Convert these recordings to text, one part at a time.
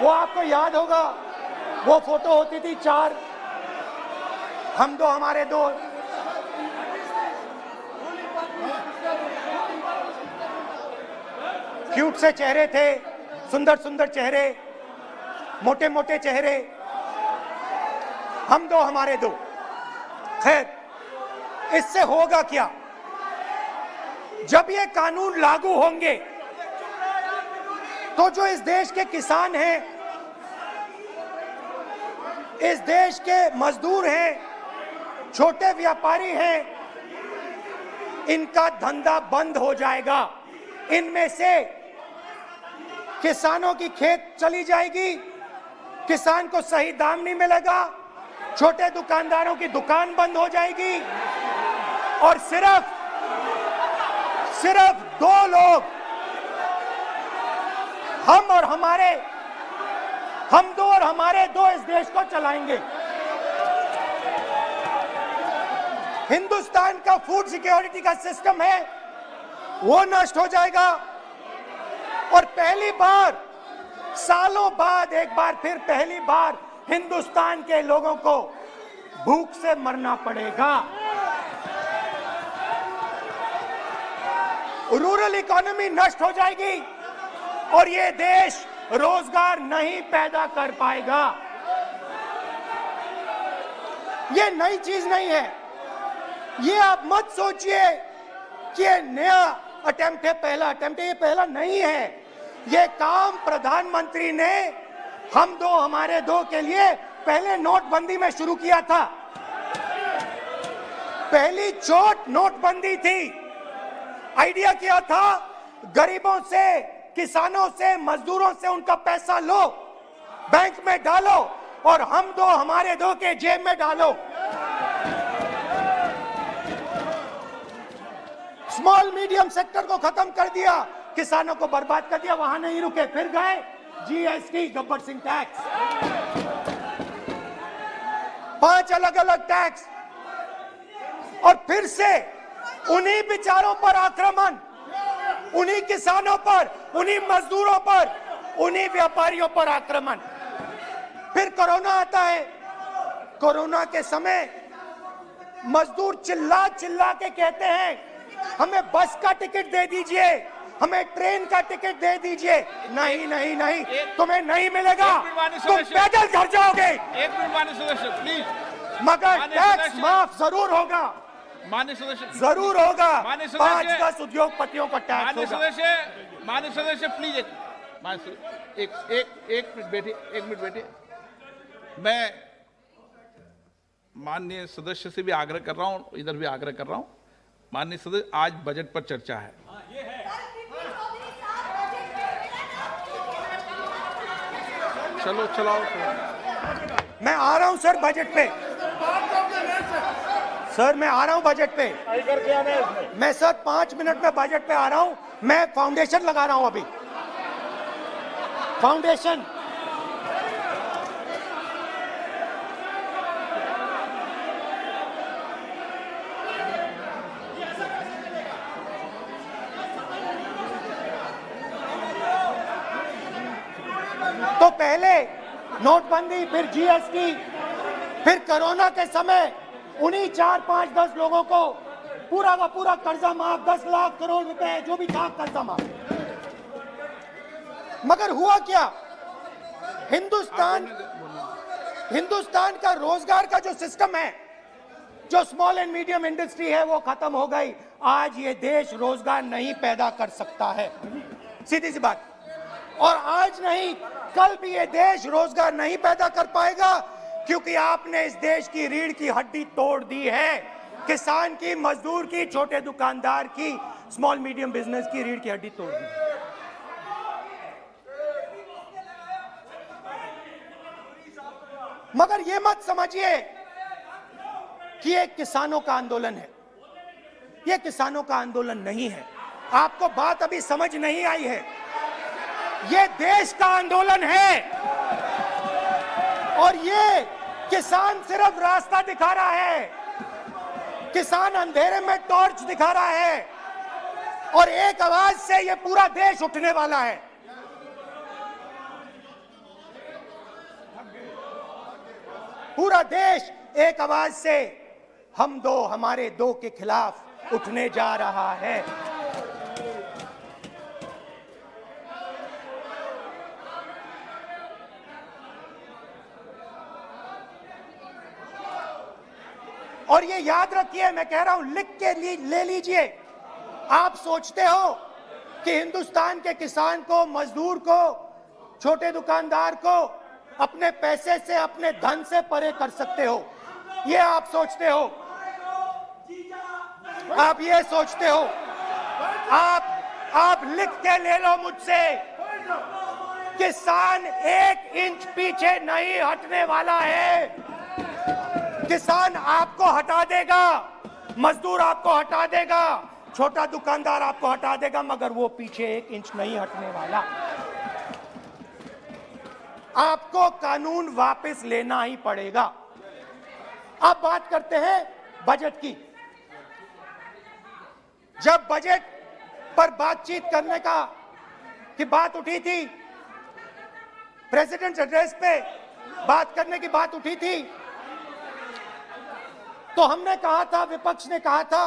वो आपको याद होगा, वो फोटो होती थी 4, हम दो हमारे दो। क्यूट से चेहरे थे, सुंदर सुंदर चेहरे, मोटे मोटे चेहरे, हम दो हमारे दो। खैर, इससे होगा क्या? जब ये कानून लागू होंगे तो जो इस देश के किसान हैं, इस देश के मजदूर हैं, छोटे व्यापारी हैं, इनका धंधा बंद हो जाएगा। इनमें से किसानों की खेत चली जाएगी, किसान को सही दाम नहीं मिलेगा, छोटे दुकानदारों की दुकान बंद हो जाएगी और सिर्फ 2 लोग, हम दो और हमारे दो इस देश को चलाएंगे। हिंदुस्तान का फूड सिक्योरिटी का सिस्टम है वो नष्ट हो जाएगा और पहली बार, सालों बाद एक बार फिर पहली बार हिंदुस्तान के लोगों को भूख से मरना पड़ेगा। रूरल इकोनॉमी नष्ट हो जाएगी और ये देश रोजगार नहीं पैदा कर पाएगा। ये नई चीज नहीं है, ये आप मत सोचिए कि ये नया अटेम्प्ट है, पहला अटेम्प्ट है। ये पहला नहीं है, ये काम प्रधानमंत्री ने हम दो हमारे दो के लिए पहले नोटबंदी में शुरू किया था। पहली चोट नोटबंदी थी। आइडिया क्या था? गरीबों से, किसानों से, मजदूरों से उनका पैसा लो, बैंक में डालो और हम दो हमारे दो के जेब में डालो। स्मॉल मीडियम सेक्टर को खत्म कर दिया, किसानों को बर्बाद कर दिया। वहां नहीं रुके, फिर गए जीएसटी, गब्बर सिंह टैक्स, 5 अलग अलग टैक्स और फिर से उन्हीं बेचारों पर आक्रमण, उन्हीं किसानों पर, उन्हीं मजदूरों पर, उन्हीं व्यापारियों पर आक्रमण। फिर कोरोना आता है। कोरोना के समय मजदूर चिल्ला चिल्ला के कहते हैं हमें बस का टिकट दे दीजिए, हमें ट्रेन का टिकट दे दीजिए। नहीं नहीं नहीं, तुम्हें नहीं मिलेगा, तुम पैदल घर जाओगे। एक मिनट माननीय सदस्य प्लीज। मगर टैक्स माफ जरूर होगा, माननीय सदस्य जरूर होगा। माननीय 5-10 उद्योगपतियों का टैक्स होगा। माननीय सदस्य प्लीज, एक मिनट बैठिए, एक मिनट बैठिए। मैं माननीय सदस्य से भी आग्रह कर रहा हूं, इधर भी आग्रह कर रहा हूं। माननीय सदस्य, आज बजट पर चर्चा है। चलो चलाओ। मैं आ रहा हूं सर बजट पे, सर मैं आ रहा हूं बजट पे। मैं सर 5 मिनट में बजट पे आ रहा हूं। मैं फाउंडेशन लगा रहा हूं अभी, फाउंडेशन। तो पहले नोटबंदी, फिर जीएसटी, फिर कोरोना के समय उन्हीं 4, 5, 10 लोगों को पूरा का पूरा कर्जा माफ, 10 लाख करोड़ रुपए जो भी था कर्जा माफ। मगर हुआ क्या? हिंदुस्तान का रोजगार का जो सिस्टम है, जो स्मॉल एंड मीडियम इंडस्ट्री है, वो खत्म हो गई। आज ये देश रोजगार नहीं पैदा कर सकता है, सीधी सी बात। और आज नहीं, कल भी ये देश रोजगार नहीं पैदा कर पाएगा, क्योंकि आपने इस देश की रीढ़ की हड्डी तोड़ दी है। किसान की, मजदूर की, छोटे दुकानदार की, स्मॉल मीडियम बिजनेस की रीढ़ की हड्डी तोड़ दी। मगर ये मत समझिए कि ये किसानों का आंदोलन है। ये किसानों का आंदोलन नहीं है। आपको बात अभी समझ नहीं आई है। ये देश का आंदोलन है और ये किसान सिर्फ रास्ता दिखा रहा है। किसान अंधेरे में टॉर्च दिखा रहा है और एक आवाज से ये पूरा देश उठने वाला है। पूरा देश एक आवाज से हम दो हमारे दो के खिलाफ उठने जा रहा है। और ये याद रखिए, मैं कह रहा हूं, लिख के ले लीजिए। आप सोचते हो कि हिंदुस्तान के किसान को, मजदूर को, छोटे दुकानदार को अपने पैसे से, अपने धन से परे कर सकते हो, ये आप सोचते हो। आप ये सोचते हो। आप लिख के ले लो मुझसे, किसान 1 इंच पीछे नहीं हटने वाला है। किसान आपको हटा देगा, मजदूर आपको हटा देगा, छोटा दुकानदार आपको हटा देगा, मगर वो पीछे 1 इंच नहीं हटने वाला। आपको कानून वापस लेना ही पड़ेगा। अब बात करते हैं बजट की। जब बजट पर बातचीत करने की बात उठी थी, प्रेसिडेंट एड्रेस पे बात करने की बात उठी थी, तो हमने कहा था, विपक्ष ने कहा था,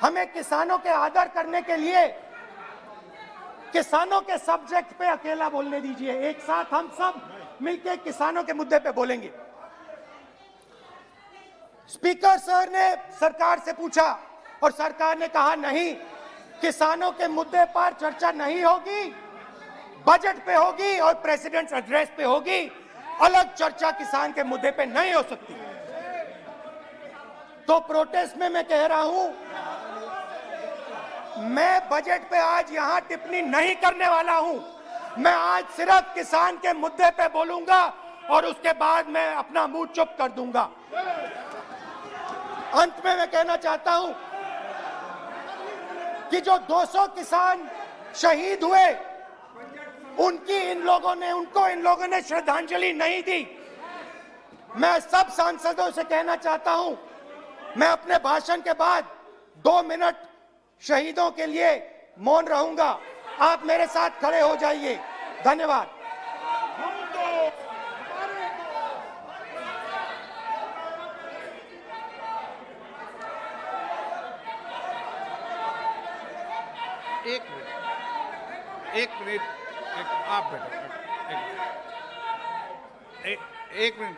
हमें किसानों के आदर करने के लिए किसानों के सब्जेक्ट पे अकेला बोलने दीजिए, एक साथ हम सब मिलकर किसानों के मुद्दे पे बोलेंगे। स्पीकर सर ने सरकार से पूछा और सरकार ने कहा नहीं, किसानों के मुद्दे पर चर्चा नहीं होगी, बजट पे होगी और प्रेसिडेंट एड्रेस पे होगी, अलग चर्चा किसान के मुद्दे पे नहीं हो सकती। तो प्रोटेस्ट में मैं कह रहा हूं, मैं बजट पे आज यहां टिप्पणी नहीं करने वाला हूं। मैं आज सिर्फ किसान के मुद्दे पे बोलूंगा और उसके बाद मैं अपना मुंह चुप कर दूंगा। अंत में मैं कहना चाहता हूं कि जो 200 किसान शहीद हुए, उनको इन लोगों ने श्रद्धांजलि नहीं दी। मैं सब सांसदों से कहना चाहता हूं, मैं अपने भाषण के बाद 2 मिनट शहीदों के लिए मौन रहूंगा। आप मेरे साथ खड़े हो जाइए। धन्यवाद। एक मिनट, आप बैठो। एक मिनट।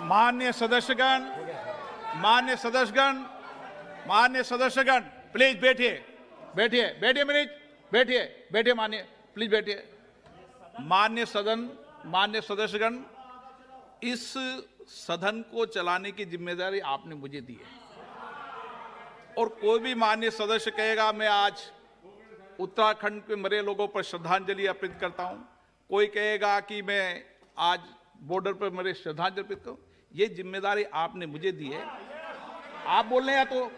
मान्य सदस्यगण, प्लीज बैठिए मान्य, प्लीज बैठिए। मान्य सदस्यगण, इस सदन को चलाने की जिम्मेदारी आपने मुझे दी है, और कोई भी मान्य सदस्य कहेगा मैं आज उत्तराखंड के मरे लोगों पर श्रद्धांजलि अर्पित करता हूं, कोई कहेगा कि मैं आज बॉर्डर पर मरे श्रद्धांजलि अर्पित करूं, ये जिम्मेदारी आपने मुझे दी है। आप बोल रहे हैं तो